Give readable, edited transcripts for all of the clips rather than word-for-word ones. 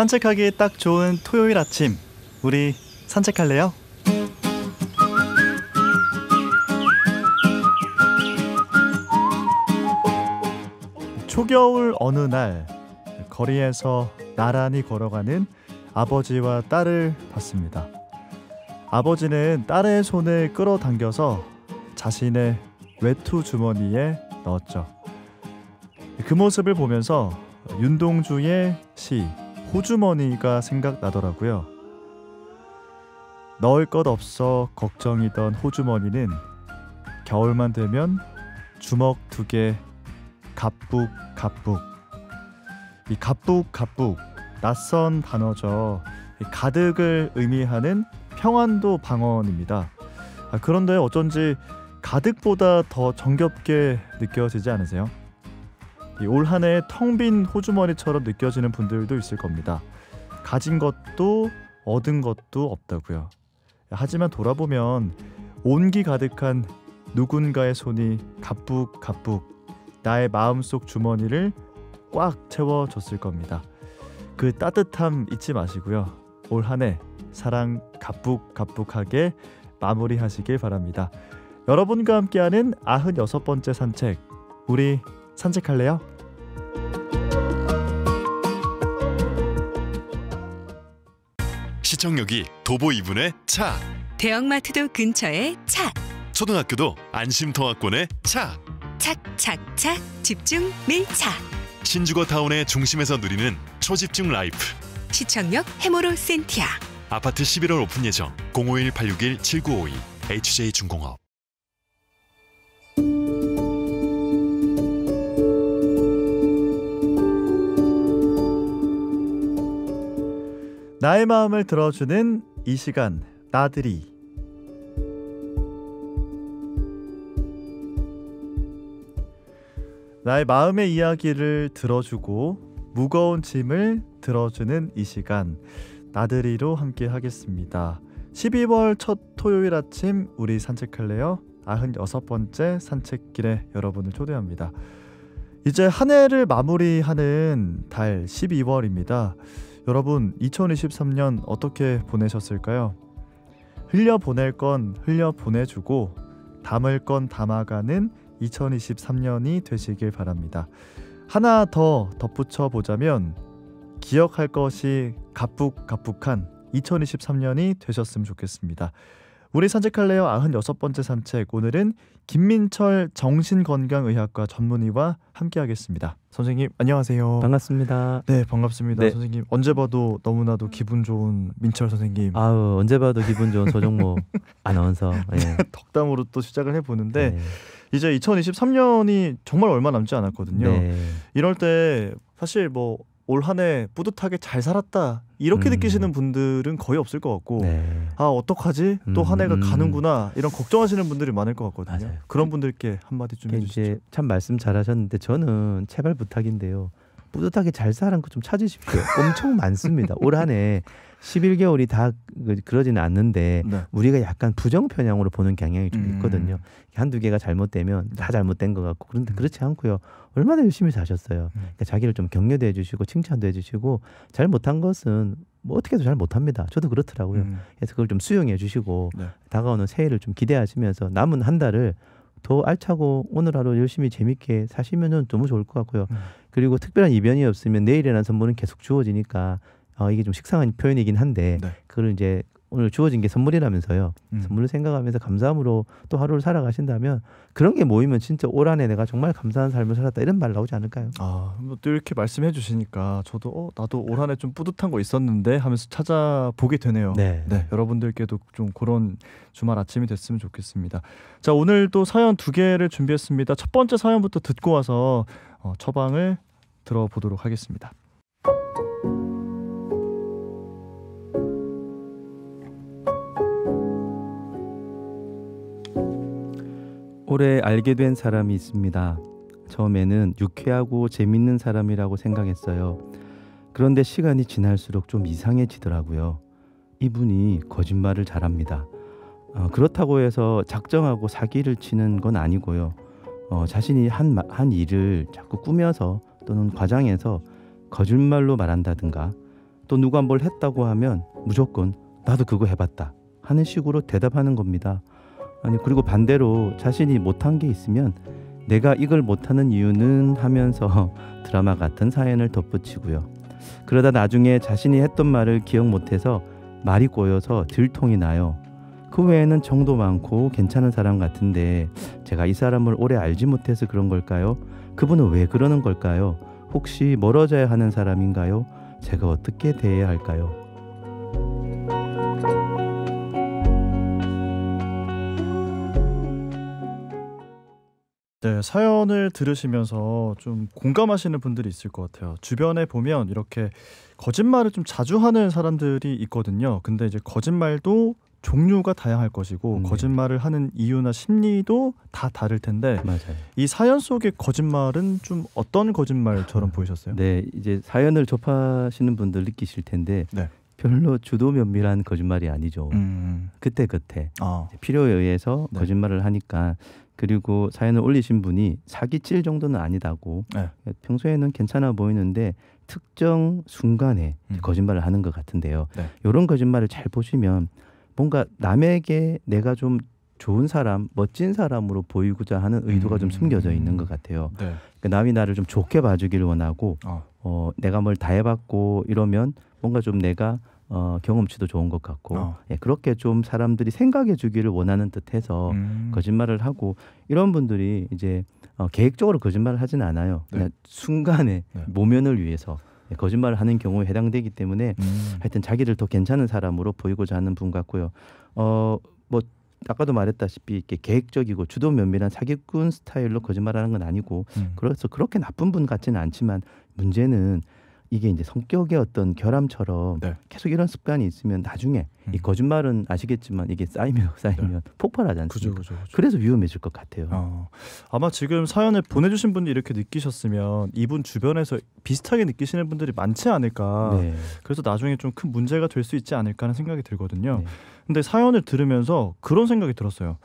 산책하기 딱 좋은 토요일 아침, 우리 산책할래요? 초겨울 어느 날 거리에서 나란히 걸어가는 아버지와 딸을 봤습니다. 아버지는 딸의 손을 끌어당겨서 자신의 외투 주머니에 넣었죠. 그 모습을 보면서 윤동주의 시 호주머니가 생각나더라고요. 넣을 것 없어 걱정이던 호주머니는 겨울만 되면 주먹 2개 갑북 갑북. 이 갑북 갑북 낯선 단어죠. 가득을 의미하는 평안도 방언입니다. 그런데 어쩐지 가득보다 더 정겹게 느껴지지 않으세요? 올 한 해 텅 빈 호주머니처럼 느껴지는 분들도 있을 겁니다. 가진 것도 얻은 것도 없다고요. 하지만 돌아보면 온기 가득한 누군가의 손이 가북 가북 나의 마음속 주머니를 꽉 채워줬을 겁니다. 그 따뜻함 잊지 마시고요. 올 한 해 사랑 가북 가북하게 마무리하시길 바랍니다. 여러분과 함께하는 96번째 산책, 우리 산책할래요? 시청역이 도보 2분의 차, 대형마트도 근처에 차, 초등학교도 안심통학권에 차, 착착착 집중 밀차, 신주거타운의 중심에서 누리는 초집중 라이프, 시청역 해모로 센티아, 아파트 11월 오픈 예정 051-861-7952 HJ중공업. 나의 마음을 들어주는 이 시간, 나들이. 나의 마음의 이야기를 들어주고 무거운 짐을 들어주는 이 시간, 나들이로 함께 하겠습니다. 12월 첫 토요일 아침, 우리 산책할래요? 96번째 산책길에 여러분을 초대합니다. 이제 한 해를 마무리하는 달 12월입니다. 여러분, 2023년 어떻게 보내셨을까요? 흘려보낼 건 흘려보내주고 담을 건 담아가는 2023년이 되시길 바랍니다. 하나 더 덧붙여 보자면 기억할 것이 가북가북한 2023년이 되셨으면 좋겠습니다. 우리 산책할래요? 96번째 산책, 오늘은 김민철 정신건강의학과 전문의와 함께하겠습니다. 선생님 안녕하세요. 반갑습니다. 네, 반갑습니다. 네. 선생님, 언제 봐도 너무나도 기분 좋은 민철 선생님. 아우, 언제 봐도 기분 좋은 소정모 아나운서. 예. 덕담으로 또 시작을 해보는데 네. 이제 2023년이 정말 얼마 남지 않았거든요. 네. 이럴 때 사실 뭐 올 한 해 뿌듯하게 잘 살았다 이렇게 느끼시는 분들은 거의 없을 것 같고, 네. 아 어떡하지? 또 한 해가 가는구나, 이런 걱정하시는 분들이 많을 것 같거든요. 맞아요. 그런 분들께 한마디 좀 해주시죠. 이제 참 말씀 잘하셨는데 저는 제발 부탁인데요. 뿌듯하게 잘 사는 거 좀 찾으십시오. 엄청 많습니다. 올 한 해 11개월이 다 그러지는 않는데 네. 우리가 약간 부정 편향으로 보는 경향이 좀 있거든요. 한두 개가 잘못되면 다 잘못된 것 같고, 그런데 그렇지 않고요. 얼마나 열심히 사셨어요. 그러니까 자기를 좀 격려도 해주시고 칭찬도 해주시고, 잘못한 것은 뭐 어떻게 해도 잘 못합니다. 저도 그렇더라고요. 그래서 그걸 좀 수용해 주시고 네. 다가오는 새해를 좀 기대하시면서 남은 한 달을 더 알차고 오늘 하루 열심히 재밌게 사시면 너무 좋을 것 같고요. 그리고 특별한 이변이 없으면 내일이라는 선물은 계속 주어지니까 이게 좀 식상한 표현이긴 한데 네. 그걸 이제 오늘 주어진 게 선물이라면서요. 선물을 생각하면서 감사함으로 또 하루를 살아가신다면 그런 게 모이면 진짜 올 한 해 내가 정말 감사한 삶을 살았다 이런 말 나오지 않을까요? 뭐 또 이렇게 말씀해 주시니까 저도 나도 올 한 해 좀 뿌듯한 거 있었는데 하면서 찾아보게 되네요. 네. 여러분들께도 좀 그런 주말 아침이 됐으면 좋겠습니다. 자, 오늘 또 사연 2개를 준비했습니다. 첫 번째 사연부터 듣고 와서 처방을 들어보도록 하겠습니다. 올해 알게 된 사람이 있습니다. 처음에는 유쾌하고 재밌는 사람이라고 생각했어요. 그런데 시간이 지날수록 좀 이상해지더라고요. 이분이 거짓말을 잘합니다. 그렇다고 해서 작정하고 사기를 치는 건 아니고요. 자신이 한 일을 자꾸 꾸며서 또는 과장해서 거짓말로 말한다든가, 또 누가 뭘 했다고 하면 무조건 나도 그거 해봤다 하는 식으로 대답하는 겁니다. 아니 그리고 반대로 자신이 못한 게 있으면 내가 이걸 못하는 이유는 하면서 드라마 같은 사연을 덧붙이고요. 그러다 나중에 자신이 했던 말을 기억 못해서 말이 꼬여서 들통이 나요. 그 외에는 정도 많고 괜찮은 사람 같은데 제가 이 사람을 오래 알지 못해서 그런 걸까요? 그분은 왜 그러는 걸까요? 혹시 멀어져야 하는 사람인가요? 제가 어떻게 대해야 할까요? 네, 사연을 들으시면서 좀 공감하시는 분들이 있을 것 같아요. 주변에 보면 이렇게 거짓말을 좀 자주 하는 사람들이 있거든요. 근데 이제 거짓말도 종류가 다양할 것이고 거짓말을 하는 이유나 심리도 다 다를 텐데 맞아요. 이 사연 속의 거짓말은 좀 어떤 거짓말처럼 보이셨어요? 네, 이제 사연을 접하시는 분들 느끼실 텐데 네. 별로 주도 면밀한 거짓말이 아니죠. 그때 필요에 의해서 네. 거짓말을 하니까. 그리고 사연을 올리신 분이 사기칠 정도는 아니다고 네. 평소에는 괜찮아 보이는데 특정 순간에 거짓말을 하는 것 같은데요. 네. 이런 거짓말을 잘 보시면 뭔가 남에게 내가 좀 좋은 사람, 멋진 사람으로 보이고자 하는 의도가 좀 숨겨져 있는 것 같아요. 네. 그러니까 남이 나를 좀 좋게 봐주기를 원하고 내가 뭘 다 해봤고 이러면 뭔가 좀 내가 경험치도 좋은 것 같고 예, 그렇게 좀 사람들이 생각해 주기를 원하는 듯해서 거짓말을 하고 이런 분들이 이제 계획적으로 거짓말을 하진 않아요. 그냥 순간에 모면을 위해서 거짓말을 하는 경우에 해당되기 때문에 하여튼 자기를 더 괜찮은 사람으로 보이고자 하는 분 같고요. 뭐 아까도 말했다시피 이렇게 계획적이고 주도 면밀한 사기꾼 스타일로 거짓말하는 건 아니고 그래서 그렇게 나쁜 분 같지는 않지만 문제는 이게 이제 성격의 어떤 결함처럼 계속 이런 습관이 있으면 나중에 이 거짓말은 아시겠지만 이게 쌓이면 폭발하지 않습니까? 그죠. 그래서 위험해질 것 같아요. 아마 지금 사연을 보내주신 분이 이렇게 느끼셨으면 이분 주변에서 비슷하게 느끼시는 분들이 많지 않을까. 네. 그래서 나중에 좀 큰 문제가 될 수 있지 않을까 하는 생각이 들거든요. 네. 근데 사연을 들으면서 그런 생각이 들었어요.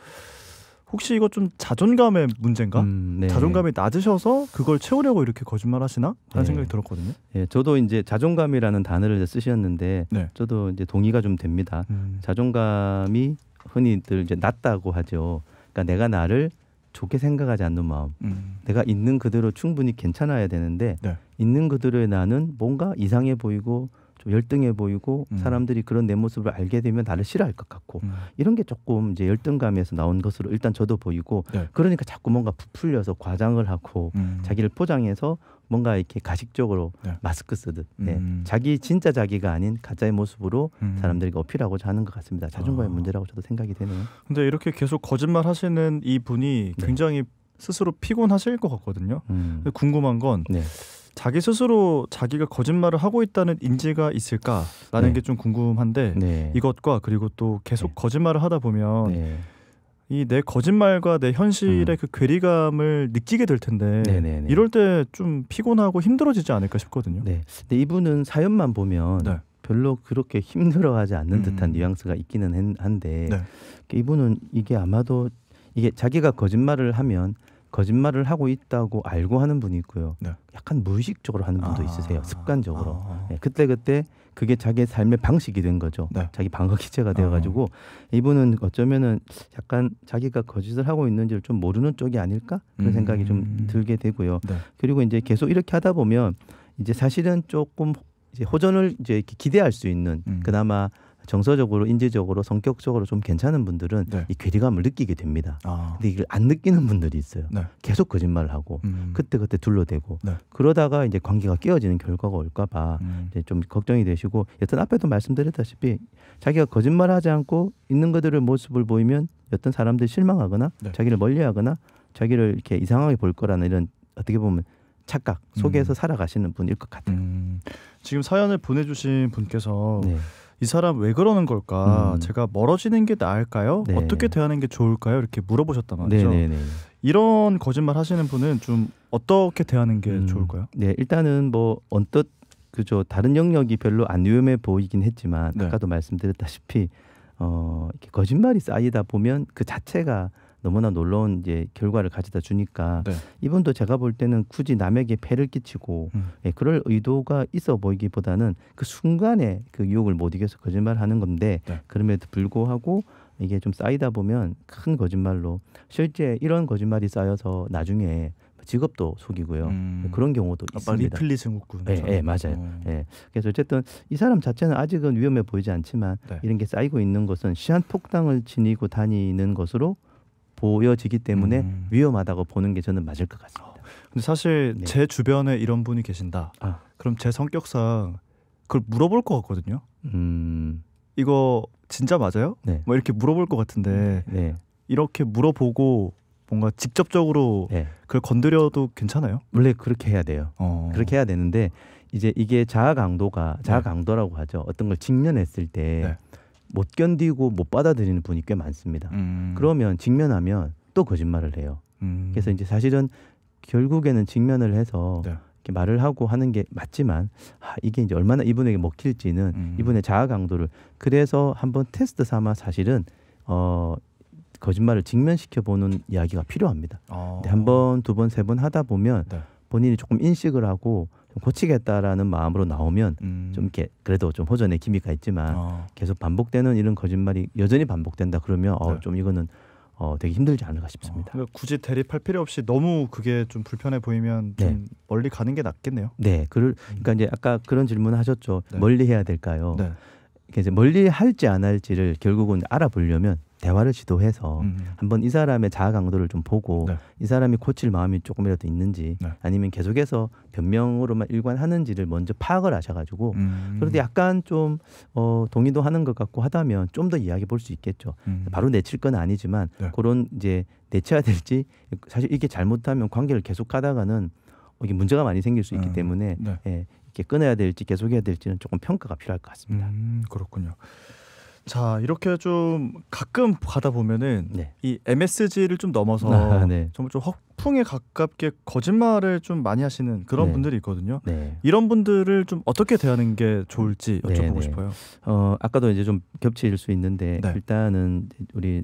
혹시 이거 좀 자존감의 문제인가? 네. 자존감이 낮으셔서 그걸 채우려고 이렇게 거짓말하시나? 하는 생각이 들었거든요. 네, 저도 이제 자존감이라는 단어를 이제 쓰셨는데 저도 이제 동의가 좀 됩니다. 자존감이 흔히들 이제 낮다고 하죠. 그러니까 내가 나를 좋게 생각하지 않는 마음. 내가 있는 그대로 충분히 괜찮아야 되는데 있는 그대로의 나는 뭔가 이상해 보이고 좀 열등해 보이고 사람들이 그런 내 모습을 알게 되면 나를 싫어할 것 같고 이런 게 조금 이제 열등감에서 나온 것으로 일단 저도 보이고 그러니까 자꾸 뭔가 부풀려서 과장을 하고 자기를 포장해서 뭔가 이렇게 가식적으로 마스크 쓰듯 자기 진짜 자기가 아닌 가짜의 모습으로 사람들에게 어필하고자 하는 것 같습니다. 자존감의 문제라고 저도 생각이 되네요. 근데 이렇게 계속 거짓말 하시는 이 분이 굉장히 스스로 피곤하실 것 같거든요. 근데 궁금한 건 자기 스스로 자기가 거짓말을 하고 있다는 인지가 있을까라는 게 좀 궁금한데 이것과 그리고 또 계속 거짓말을 하다 보면 이 내 거짓말과 내 현실의 그 괴리감을 느끼게 될 텐데 이럴 때 좀 피곤하고 힘들어지지 않을까 싶거든요. 근데 이분은 사연만 보면 별로 그렇게 힘들어하지 않는 듯한 뉘앙스가 있기는 한데 이분은 이게 아마도 이게 자기가 거짓말을 하면 거짓말을 하고 있다고 알고 하는 분이 있고요. 약간 무의식적으로 하는 분도 있으세요. 습관적으로. 그때 그게 자기의 삶의 방식이 된 거죠. 자기 방어 기제가 되어가지고 이분은 어쩌면은 약간 자기가 거짓을 하고 있는지를 좀 모르는 쪽이 아닐까 그런 생각이 좀 들게 되고요. 그리고 이제 계속 이렇게 하다 보면 이제 사실은 조금 이제 호전을 이제 이렇게 기대할 수 있는 그나마 정서적으로, 인지적으로, 성격적으로 좀 괜찮은 분들은 이 괴리감을 느끼게 됩니다. 근데 이걸 안 느끼는 분들이 있어요. 계속 거짓말을 하고 그때 둘러대고 그러다가 이제 관계가 깨어지는 결과가 올까봐 이제 좀 걱정이 되시고 여튼 앞에도 말씀드렸다시피 자기가 거짓말하지 않고 있는 그들의 모습을 보이면 어떤 사람들이 실망하거나 자기를 멀리하거나 자기를 이렇게 이상하게 볼 거라는 이런 어떻게 보면 착각 속에서 살아가시는 분일 것 같아요. 지금 사연을 보내주신 분께서 이 사람 왜 그러는 걸까? 제가 멀어지는 게 나을까요? 어떻게 대하는 게 좋을까요? 이렇게 물어보셨단 말이죠. 이런 거짓말 하시는 분은 좀 어떻게 대하는 게 좋을까요? 네, 일단은 뭐 언뜻 그죠. 다른 영역이 별로 안 위험해 보이긴 했지만 아까도 말씀드렸다시피 이렇게 거짓말이 쌓이다 보면 그 자체가 너무나 놀라운 이제 결과를 가져다 주니까 네. 이분도 제가 볼 때는 굳이 남에게 폐를 끼치고 그럴 의도가 있어 보이기보다는 그 순간에 그 유혹을 못 이겨서 거짓말하는 건데 네. 그럼에도 불구하고 이게 좀 쌓이다 보면 큰 거짓말로 실제 이런 거짓말이 쌓여서 나중에 직업도 속이고요. 그런 경우도 있습니다. 리플리 증후군. 네, 맞아요. 네. 그래서 어쨌든 이 사람 자체는 아직은 위험해 보이지 않지만 네. 이런 게 쌓이고 있는 것은 시한폭탄을 지니고 다니는 것으로 보여지기 때문에 위험하다고 보는 게 저는 맞을 것 같습니다. 근데 사실 네. 제 주변에 이런 분이 계신다. 그럼 제 성격상 그걸 물어볼 것 같거든요. 이거 진짜 맞아요? 네. 뭐 이렇게 물어볼 것 같은데 네. 이렇게 물어보고 뭔가 직접적으로 네. 그걸 건드려도 괜찮아요? 원래 그렇게 해야 돼요. 그렇게 해야 되는데 이제 이게 자아 강도라고 하죠. 어떤 걸 직면했을 때 못 견디고 못 받아들이는 분이 꽤 많습니다. 그러면 직면하면 또 거짓말을 해요. 그래서 이제 사실은 결국에는 직면을 해서 이렇게 말을 하고 하는 게 맞지만 이게 이제 얼마나 이분에게 먹힐지는 이분의 자아 강도를 그래서 한번 테스트 삼아 사실은 거짓말을 직면시켜 보는 이야기가 필요합니다. 근데 한 번, 두 번, 세 번 하다 보면 본인이 조금 인식을 하고 좀 고치겠다라는 마음으로 나오면 좀 이렇게 그래도 좀 호전의 기미가 있지만 계속 반복되는 이런 거짓말이 여전히 반복된다 그러면 좀 이거는 되게 힘들지 않을까 싶습니다. 그러니까 굳이 대립할 필요 없이 너무 그게 좀 불편해 보이면 좀 멀리 가는 게 낫겠네요. 네, 그러니까 이제 아까 그런 질문을 하셨죠. 멀리 해야 될까요? 네. 이제 멀리 할지 안 할지를 결국은 알아보려면 대화를 시도해서 한번 이 사람의 자아 강도를 좀 보고 이 사람이 고칠 마음이 조금이라도 있는지 아니면 계속해서 변명으로만 일관하는지를 먼저 파악을 하셔가지고 그런데 약간 좀 동의도 하는 것 같고 하다면 좀 더 이야기해 볼 수 있겠죠. 바로 내칠 건 아니지만 그런 이제 내쳐야 될지 사실 이게 잘못하면 관계를 계속하다가는 이게 문제가 많이 생길 수 있기 때문에 이렇게 끊어야 될지 계속해야 될지는 조금 평가가 필요할 것 같습니다. 그렇군요. 자, 이렇게 좀 가끔 가다 보면은 이 MSG를 좀 넘어서 정말 좀 허풍에 가깝게 거짓말을 좀 많이 하시는 그런 분들이 있거든요. 이런 분들을 좀 어떻게 대하는 게 좋을지 여쭤보고 싶어요. 아까도 이제 좀 겹칠 수 있는데 일단은 우리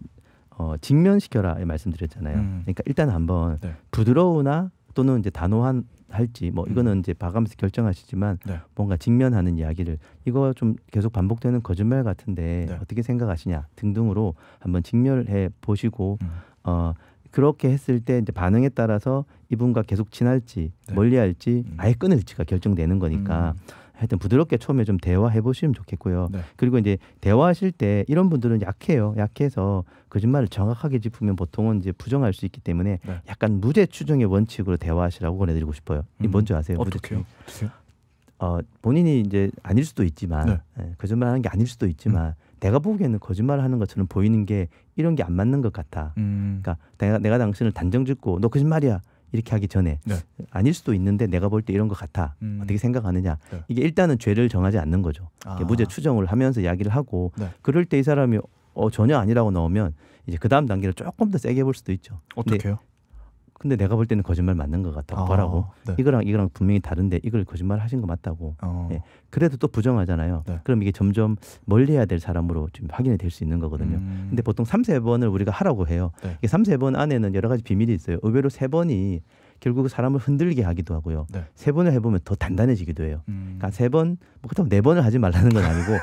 직면시켜라 말씀드렸잖아요. 그러니까 일단 한번 부드러우나 또는 이제 단호한 할지 뭐 이거는 이제 봐가면서 결정하시지만 뭔가 직면하는 이야기를 이거 좀 계속 반복되는 거짓말 같은데 어떻게 생각하시냐 등등으로 한번 직면해 보시고 그렇게 했을 때 이제 반응에 따라서 이분과 계속 친할지 멀리할지 아예 끊을지가 결정되는 거니까 하여튼 부드럽게 처음에 좀 대화해 보시면 좋겠고요. 그리고 이제 대화하실 때 이런 분들은 약해요. 약해서 거짓말을 정확하게 짚으면 보통은 이제 부정할 수 있기 때문에 약간 무죄 추정의 원칙으로 대화하시라고 권해드리고 싶어요. 이 뭔지 아세요? 어떻게요? 본인이 이제 아닐 수도 있지만 거짓말하는 게 아닐 수도 있지만 내가 보기에는 거짓말하는 것처럼 보이는 게 이런 게 안 맞는 것 같아. 그러니까 내가 당신을 단정짓고 너 거짓말이야. 이렇게 하기 전에 아닐 수도 있는데 내가 볼 때 이런 것 같아. 어떻게 생각하느냐. 이게 일단은 죄를 정하지 않는 거죠. 무죄 추정을 하면서 이야기를 하고 그럴 때 이 사람이 전혀 아니라고 나오면 이제 그 다음 단계를 조금 더 세게 볼 수도 있죠. 어떻게요? 근데 내가 볼 때는 거짓말 맞는 것 같다고 보라고. 이거랑 분명히 다른데 이걸 거짓말 하신 거 맞다고. 그래도 또 부정하잖아요. 그럼 이게 점점 멀리해야 될 사람으로 좀 확인이 될 수 있는 거거든요. 근데 보통 3-4번을 우리가 하라고 해요. 이게 3-4번 안에는 여러 가지 비밀이 있어요. 의외로 3번이 결국 사람을 흔들게 하기도 하고요. 3번을 해보면 더 단단해지기도 해요. 그러니까 3번, 뭐 그렇다고 4번을 하지 말라는 건 아니고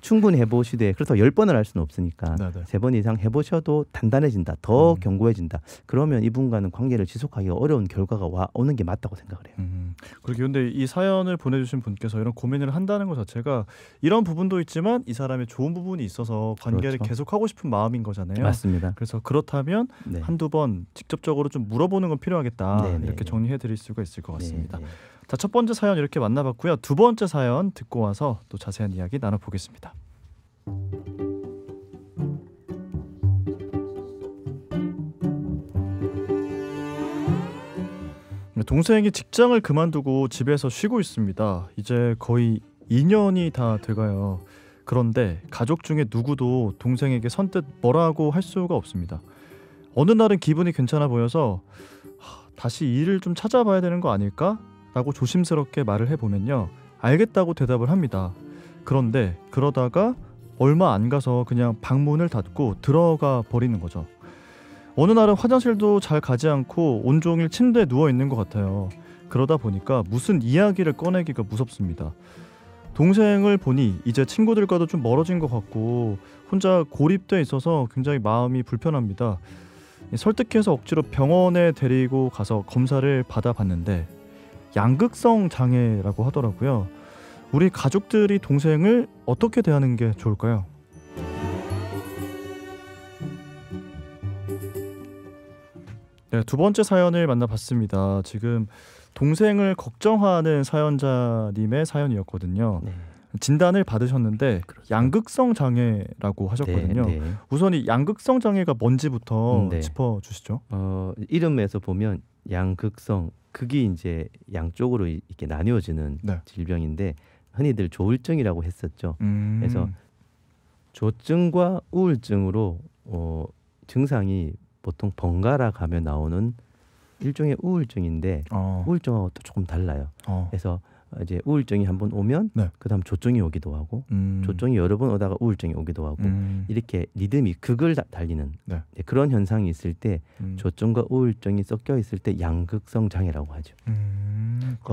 충분히 해보시되 그렇다고 10번을 할 수는 없으니까 3번 이상 해보셔도 단단해진다. 더 견고해진다. 그러면 이분과는 관계를 지속하기가 어려운 결과가 오는 게 맞다고 생각을 해요. 그러게 근데 이 사연을 보내주신 분께서 이런 고민을 한다는 것 자체가 이런 부분도 있지만 이 사람의 좋은 부분이 있어서 관계를 계속하고 싶은 마음인 거잖아요. 맞습니다. 그래서 그렇다면 한두 번 직접적으로 좀 물어보는 건 필요하겠다. 이렇게 정리해 드릴 수가 있을 것 같습니다. 자, 첫 번째 사연 이렇게 만나봤고요. 두 번째 사연 듣고 와서 또 자세한 이야기 나눠보겠습니다. 동생이 직장을 그만두고 집에서 쉬고 있습니다. 이제 거의 2년이 다 돼가요. 그런데 가족 중에 누구도 동생에게 선뜻 뭐라고 할 수가 없습니다. 어느 날은 기분이 괜찮아 보여서 다시 일을 좀 찾아봐야 되는 거 아닐까? 라고 조심스럽게 말을 해보면요. 알겠다고 대답을 합니다. 그런데 그러다가 얼마 안 가서 그냥 방문을 닫고 들어가 버리는 거죠. 어느 날은 화장실도 잘 가지 않고 온종일 침대에 누워 있는 것 같아요. 그러다 보니까 무슨 이야기를 꺼내기가 무섭습니다. 동생을 보니 이제 친구들과도 좀 멀어진 것 같고 혼자 고립돼 있어서 굉장히 마음이 불편합니다. 설득해서 억지로 병원에 데리고 가서 검사를 받아봤는데 양극성 장애라고 하더라고요. 우리 가족들이 동생을 어떻게 대하는 게 좋을까요? 네, 두 번째 사연을 만나봤습니다. 지금 동생을 걱정하는 사연자님의 사연이었거든요. 네. 진단을 받으셨는데 그렇죠. 양극성 장애라고 하셨거든요. 네, 네. 우선 이 양극성 장애가 뭔지부터 짚어주시죠. 이름에서 보면 양극성, 극이 이제 양쪽으로 이렇게 나뉘어지는 질병인데 흔히들 조울증이라고 했었죠. 그래서 조증과 우울증으로 증상이 보통 번갈아 가며 나오는 일종의 우울증인데 우울증하고 또 조금 달라요. 그래서 이제 우울증이 한번 오면 그다음 조증이 오기도 하고 조증이 여러 번 오다가 우울증이 오기도 하고 이렇게 리듬이 극을 달리는 그런 현상이 있을 때 조증과 우울증이 섞여 있을 때 양극성 장애라고 하죠.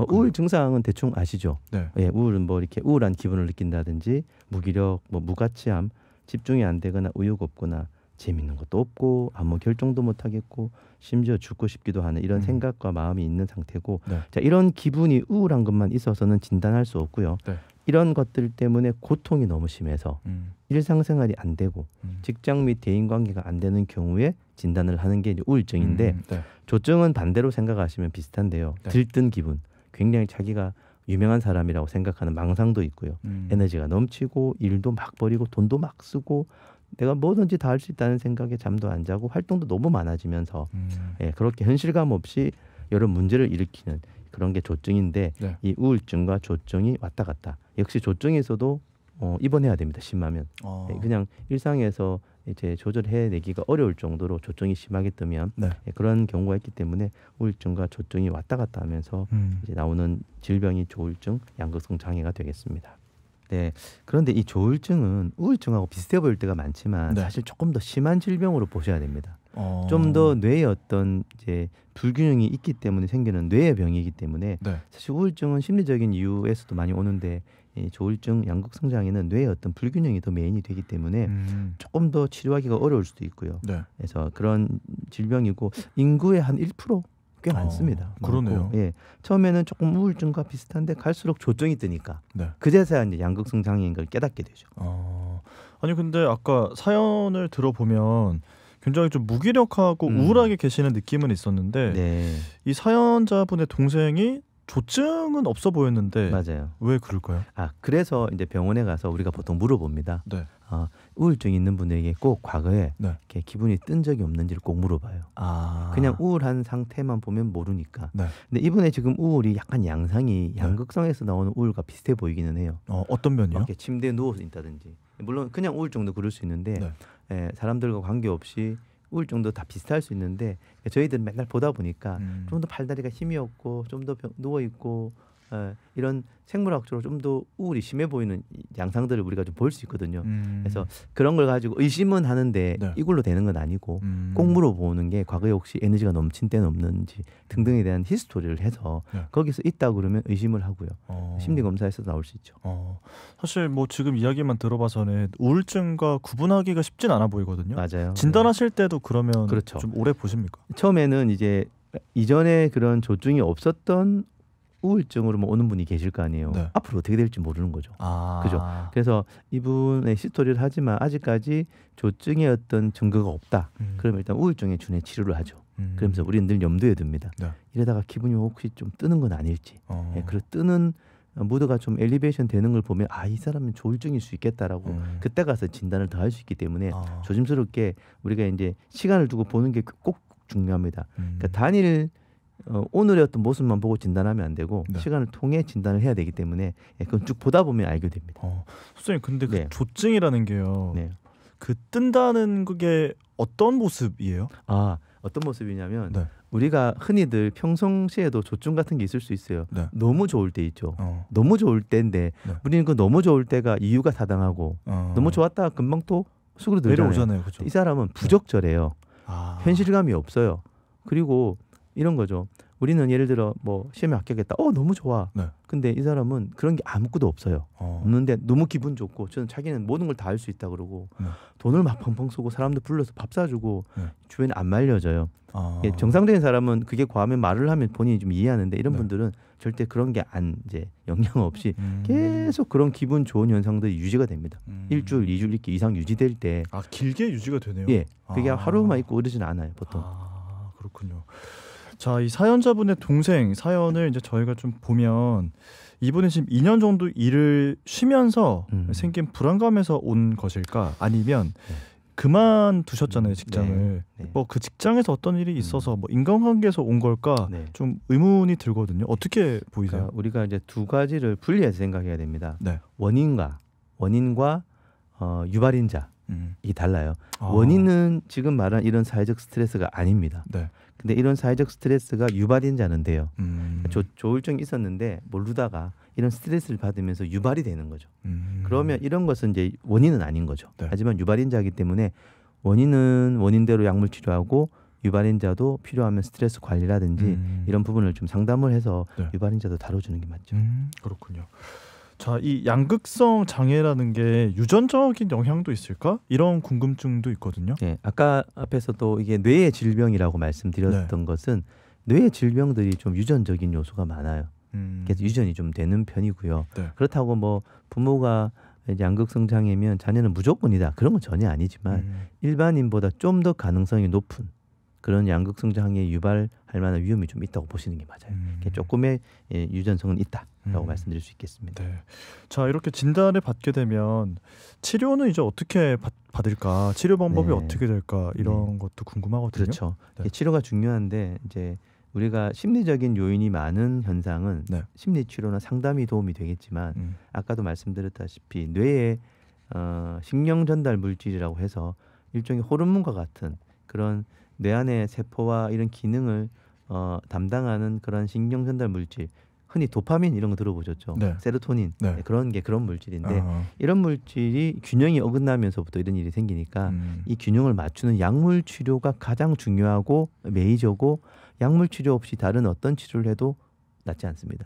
우울 증상은 대충 아시죠? 예, 우울은 뭐 이렇게 우울한 기분을 느낀다든지 무기력, 뭐 무가치함, 집중이 안 되거나 의욕 없거나 재밌는 것도 없고 아무 결정도 못 하겠고 심지어 죽고 싶기도 하는 이런 생각과 마음이 있는 상태고 자, 이런 기분이 우울한 것만 있어서는 진단할 수 없고요. 이런 것들 때문에 고통이 너무 심해서 일상생활이 안 되고 직장 및 대인관계가 안 되는 경우에 진단을 하는 게 이제 우울증인데 조증은 반대로 생각하시면 비슷한데요. 들뜬 기분, 굉장히 자기가 유명한 사람이라고 생각하는 망상도 있고요. 에너지가 넘치고 일도 막 벌이고 돈도 막 쓰고 내가 뭐든지 다 할 수 있다는 생각에 잠도 안 자고 활동도 너무 많아지면서 그렇게 현실감 없이 여러 문제를 일으키는 그런 게 조증인데 이 우울증과 조증이 왔다 갔다. 역시 조증에서도 입원해야 됩니다. 심하면. 그냥 일상에서 이제 조절해내기가 어려울 정도로 조증이 심하게 뜨면 그런 경우가 있기 때문에 우울증과 조증이 왔다 갔다 하면서 이제 나오는 질병이 조울증, 양극성 장애가 되겠습니다. 네. 그런데 이 조울증은 우울증하고 비슷해 보일 때가 많지만 사실 조금 더 심한 질병으로 보셔야 됩니다. 좀 더 뇌에 어떤 이제 불균형이 있기 때문에 생기는 뇌의 병이기 때문에 사실 우울증은 심리적인 이유에서도 많이 오는데 이 조울증, 양극성 장애는 뇌의 어떤 불균형이 더 메인이 되기 때문에 조금 더 치료하기가 어려울 수도 있고요. 그래서 그런 질병이고 인구의 한 1%? 꽤 많습니다. 그러네요. 예, 처음에는 조금 우울증과 비슷한데 갈수록 조증이 뜨니까 그제서야 이제 양극성 장애인 걸 깨닫게 되죠. 아니 근데 아까 사연을 들어보면 굉장히 좀 무기력하고 우울하게 계시는 느낌은 있었는데 이 사연자분의 동생이 조증은 없어 보였는데 맞아요. 왜 그럴까요? 그래서 이제 병원에 가서 우리가 보통 물어봅니다. 우울증이 있는 분에게 꼭 과거에 이렇게 기분이 뜬 적이 없는지를 꼭 물어봐요. 그냥 우울한 상태만 보면 모르니까. 근데 이분의 지금 우울이 약간 양상이 양극성에서 나오는 우울과 비슷해 보이기는 해요. 어떤 면이요? 이렇게 침대에 누워서 있다든지. 물론 그냥 우울증도 그럴 수 있는데 사람들과 관계없이 우울증도 다 비슷할 수 있는데 저희들은 맨날 보다 보니까 좀 더 팔다리가 힘이 없고 좀 더 누워 있고 이런 생물학적으로 좀 더 우울이 심해 보이는 양상들을 우리가 좀 볼 수 있거든요. 그래서 그런 걸 가지고 의심은 하는데 이걸로 되는 건 아니고 꼭 물어보는 게 과거에 혹시 에너지가 넘친 때는 없는지 등등에 대한 히스토리를 해서 거기서 있다 그러면 의심을 하고요. 심리 검사에서 나올 수 있죠. 사실 뭐 지금 이야기만 들어봐서는 우울증과 구분하기가 쉽진 않아 보이거든요. 맞아요. 진단하실 때도 그러면 좀 오래 보십니까? 처음에는 이제 이전에 그런 조증이 없었던 우울증으로 오는 분이 계실 거 아니에요. 앞으로 어떻게 될지 모르는 거죠. 그죠? 그래서 이분의 히스토리를 하지만 아직까지 조증의 어떤 증거가 없다. 그러면 일단 우울증에 준해 치료를 하죠. 그러면서 우리는 늘 염두에 둡니다. 이러다가 기분이 혹시 좀 뜨는 건 아닐지. 그 뜨는 무드가 좀 엘리베이션 되는 걸 보면 이 사람은 조울증일 수 있겠다라고 그때 가서 진단을 더 할 수 있기 때문에 조심스럽게 우리가 이제 시간을 두고 보는 게 꼭 중요합니다. 그러니까 단일 오늘의 어떤 모습만 보고 진단하면 안 되고 시간을 통해 진단을 해야 되기 때문에 그건 쭉 보다 보면 알게 됩니다. 선생님 근데 그 조증이라는 게요. 그 뜬다는 그게 어떤 모습이에요? 어떤 모습이냐면 우리가 흔히들 평상시에도 조증 같은 게 있을 수 있어요. 너무 좋을 때 있죠. 너무 좋을 때인데 우리는 그 너무 좋을 때가 이유가 타당하고 너무 좋았다가 금방 또 수그러들잖아요. 내려오잖아요. 그렇죠? 이 사람은 부적절해요. 현실감이 없어요. 그리고 이런 거죠. 우리는 예를 들어 뭐 시험에 합격했다. 너무 좋아. 네. 근데 이 사람은 그런 게 아무것도 없어요. 없는데 너무 기분 좋고 저는 자기는 모든 걸 다 할 수 있다 그러고 네. 돈을 막 펑펑 쓰고 사람들 불러서 밥 사주고 네. 주변에 안 말려져요. 정상적인 사람은 그게 과하면 말을 하면 본인이 좀 이해하는데 이런 네. 분들은 절대 그런 게 이제 영향 없이 계속 그런 기분 좋은 현상들이 유지가 됩니다. 일주일, 2주일 이렇게 이상 유지될 때 길게 유지가 되네요. 예, 그게 하루만 있고 그러진 않아요, 보통. 그렇군요. 자, 이 사연자분의 동생 사연을 이제 저희가 좀 보면 이분이 지금 2년 정도 일을 쉬면서 생긴 불안감에서 온 것일까? 아니면 그만두셨잖아요, 직장을. 네. 뭐 그 직장에서 어떤 일이 있어서 뭐 인간관계에서 온 걸까? 네. 좀 의문이 들거든요. 어떻게 보이세요? 그러니까 우리가 이제 두 가지를 분리해서 생각해야 됩니다. 네. 원인과 유발인자 이게 달라요. 아. 원인은 지금 말한 이런 사회적 스트레스가 아닙니다. 네. 근데 이런 사회적 스트레스가 유발인자는 돼요. 음. 조울증이 있었는데 모르다가 이런 스트레스를 받으면서 유발이 되는 거죠. 그러면 이런 것은 이제 원인은 아닌 거죠. 네. 하지만 유발인자이기 때문에 원인은 원인대로 약물 치료하고 유발인자도 필요하면 스트레스 관리라든지 이런 부분을 좀 상담을 해서 네. 유발인자도 다뤄주는 게 맞죠. 그렇군요. 자, 이 양극성 장애라는 게 유전적인 영향도 있을까? 이런 궁금증도 있거든요. 네, 아까 앞에서도 이게 뇌의 질병이라고 말씀드렸던 것은 뇌의 질병들이 좀 유전적인 요소가 많아요. 그래서 유전이 좀 되는 편이고요. 네. 그렇다고 뭐 부모가 양극성 장애면 자녀는 무조건이다 그런 건 전혀 아니지만 일반인보다 좀 더 가능성이 높은 그런 양극성 장애 유발할 만한 위험이 좀 있다고 보시는 게 맞아요. 조금의 유전성은 있다라고 말씀드릴 수 있겠습니다. 네. 자, 이렇게 진단을 받게 되면 치료는 이제 어떻게 받을까? 치료 방법이 네. 어떻게 될까? 이런 것도 궁금하거든요. 그렇죠. 네. 치료가 중요한데 이제 우리가 심리적인 요인이 많은 현상은 네. 심리 치료나 상담이 도움이 되겠지만 아까도 말씀드렸다시피 뇌의 신경 전달 물질이라고 해서 일종의 호르몬과 같은 그런 뇌 안의 세포와 이런 기능을 담당하는 그런 신경 전달 물질, 흔히 도파민 이런 거 들어보셨죠? 네. 세로토닌 네. 그런 물질인데 이런 물질이 균형이 어긋나면서부터 이런 일이 생기니까 이 균형을 맞추는 약물 치료가 가장 중요하고 메이저고 약물 치료 없이 다른 어떤 치료를 해도 낫지 않습니다.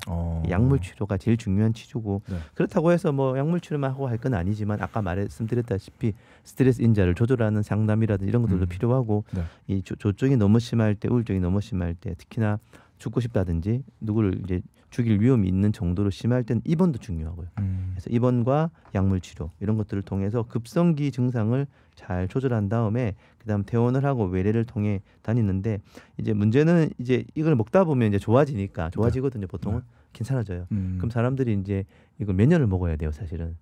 약물 치료가 제일 중요한 치료고 네. 그렇다고 해서 뭐 약물 치료만 하고 할 건 아니지만 아까 말씀드렸다시피 스트레스 인자를 조절하는 상담이라든지 이런 것들도 필요하고 네. 이 조증이 너무 심할 때 우울증이 너무 심할 때 특히나 죽고 싶다든지 누구를 이제 죽일 위험이 있는 정도로 심할 때는 입원도 중요하고요. 그래서 입원과 약물 치료 이런 것들을 통해서 급성기 증상을 잘 조절한 다음에 그다음 퇴원을 하고 외래를 통해 다니는데 이제 문제는 이제 이걸 먹다 보면 이제 좋아지거든요. 보통은 괜찮아져요. 그럼 사람들이 이제 이걸 몇 년을 먹어야 돼요, 사실은.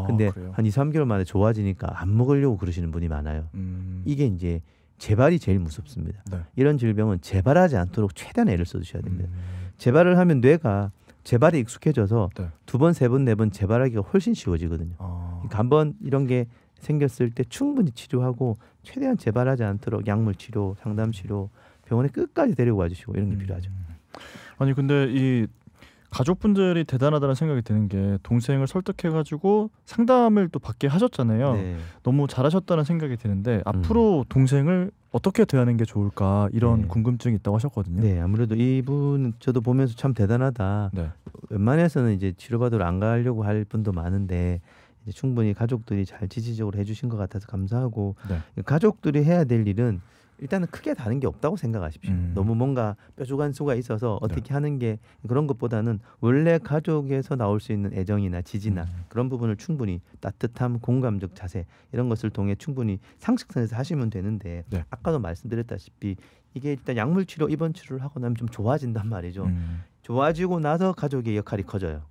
근데 그래요? 한 2, 3개월 만에 좋아지니까 안 먹으려고 그러시는 분이 많아요. 이게 이제 재발이 제일 무섭습니다. 네. 이런 질병은 재발하지 않도록 최대한 애를 써주셔야 됩니다. 재발을 하면 뇌가 재발이 익숙해져서 네. 2번, 3번, 4번 재발하기가 훨씬 쉬워지거든요. 그러니까 한번 이런 게 생겼을 때 충분히 치료하고 최대한 재발하지 않도록 약물 치료, 상담 치료, 병원에 끝까지 데리고 와주시고 이런 게 필요하죠. 아니 근데 이 가족분들이 대단하다는 생각이 드는 게 동생을 설득해가지고 상담을 또 받게 하셨잖아요. 네. 너무 잘하셨다는 생각이 드는데 앞으로 동생을 어떻게 대하는 게 좋을까 이런 네. 궁금증이 있다고 하셨거든요. 네, 아무래도 이분 저도 보면서 참 대단하다. 네. 웬만해서는 이제 치료받으러 안 가려고 할 분도 많은데 이제 충분히 가족들이 잘 지지적으로 해주신 것 같아서 감사하고 네. 가족들이 해야 될 일은 일단은 크게 다른 게 없다고 생각하십시오. 너무 뭔가 뾰족한 수가 있어서 어떻게 하는 게 그런 것보다는 원래 가족에서 나올 수 있는 애정이나 지지나 그런 부분을 충분히 따뜻함, 공감적 자세 이런 것을 통해 충분히 상식선에서 하시면 되는데 네. 아까도 말씀드렸다시피 이게 일단 약물 치료, 입원 치료를 하고 나면 좀 좋아진단 말이죠. 좋아지고 나서 가족의 역할이 커져요.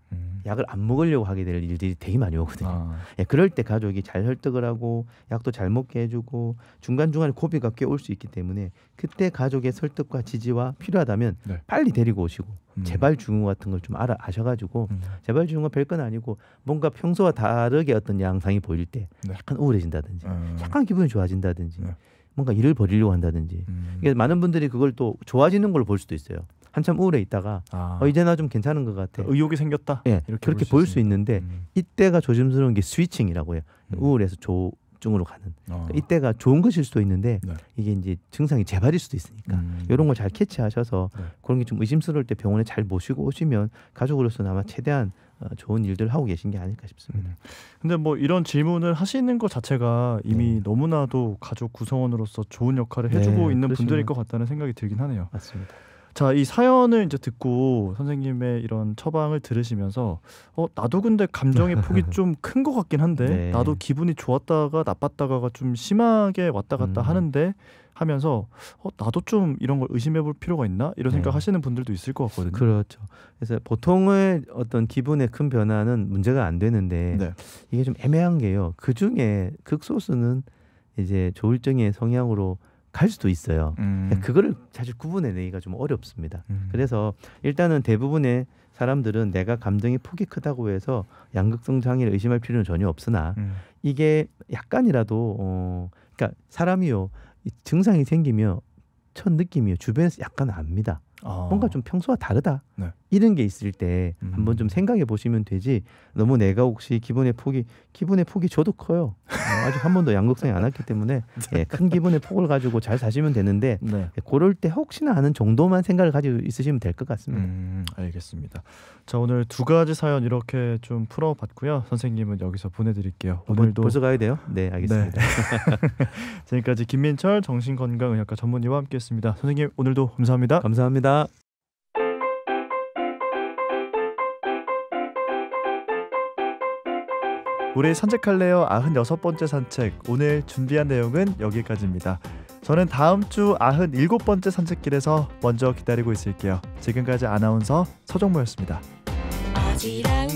약을 안 먹으려고 하게 될 일들이 되게 많이 오거든요. 예, 그럴 때 가족이 잘 설득을 하고 약도 잘 먹게 해주고 중간중간에 고비가 꽤 올 수 있기 때문에 그때 가족의 설득과 지지와 필요하다면 네. 빨리 데리고 오시고 재발 증후 같은 걸 좀 아셔가지고 재발 증후가 별건 아니고 뭔가 평소와 다르게 어떤 양상이 보일 때 네. 약간 우울해진다든지 약간 기분이 좋아진다든지 네. 뭔가 일을 벌이려고 한다든지 이게 많은 분들이 그걸 또 좋아지는 걸 볼 수도 있어요. 한참 우울해 있다가 이제 나 좀 괜찮은 것 같아. 의욕이 생겼다. 예, 이렇게 그렇게 볼 수 있는데 이때가 조심스러운 게 스위칭이라고 해요. 우울해서 합중으로 가는 그러니까 이때가 좋은 것일 수도 있는데 네. 이게 이제 증상이 재발일 수도 있으니까 이런 걸 잘 캐치하셔서 네. 그런 게 좀 의심스러울 때 병원에 잘 모시고 오시면 가족으로서는 아마 최대한 좋은 일들 하고 계신 게 아닐까 싶습니다. 근데 뭐 이런 질문을 하시는 것 자체가 이미 너무나도 가족 구성원으로서 좋은 역할을 해주고 있는 그렇습니다. 분들일 것 같다는 생각이 들긴 하네요. 맞습니다. 자, 이 사연을 이제 듣고 선생님의 이런 처방을 들으시면서 나도 근데 감정의 폭이 좀 큰 것 같긴 한데 네. 나도 기분이 좋았다가 나빴다가가 좀 심하게 왔다 갔다 하는데 하면서 나도 좀 이런 걸 의심해볼 필요가 있나 이런 생각하시는 분들도 있을 것 같거든요. 그렇죠. 그래서 보통의 어떤 기분의 큰 변화는 문제가 안 되는데 네. 이게 좀 애매한 게요. 그 중에 극소수는 이제 조울증의 성향으로 갈 수도 있어요. 그거를 사실 구분해내기가 좀 어렵습니다. 그래서 일단은 대부분의 사람들은 내가 감정이 폭이 크다고 해서 양극성 장애를 의심할 필요는 전혀 없으나 이게 약간이라도 그러니까 사람이요 이 증상이 생기면 첫 느낌이요 주변에서 약간 압니다. 뭔가 좀 평소와 다르다. 네. 이런 게 있을 때 한번 좀 생각해 보시면 되지. 너무 내가 혹시 기분의 폭이 저도 커요. 아직 한 번도 양극성이 안 왔기 때문에 큰 기분의 폭을 가지고 잘 사시면 되는데 그럴 때 혹시나 하는 정도만 생각을 가지고 있으시면 될 것 같습니다. 알겠습니다. 자, 오늘 두 가지 사연 이렇게 좀 풀어봤고요. 선생님은 여기서 보내드릴게요. 오늘도 벌써 가야 돼요? 네, 알겠습니다. 네. 지금까지 김민철 정신건강의학과 전문의와 함께했습니다. 선생님 오늘도 감사합니다. 감사합니다. 우리 산책할래요 96번째 산책. 오늘 준비한 내용은 여기까지입니다. 저는 다음 주 97번째 산책길에서 먼저 기다리고 있을게요. 지금까지 아나운서 서정모였습니다. 아찔한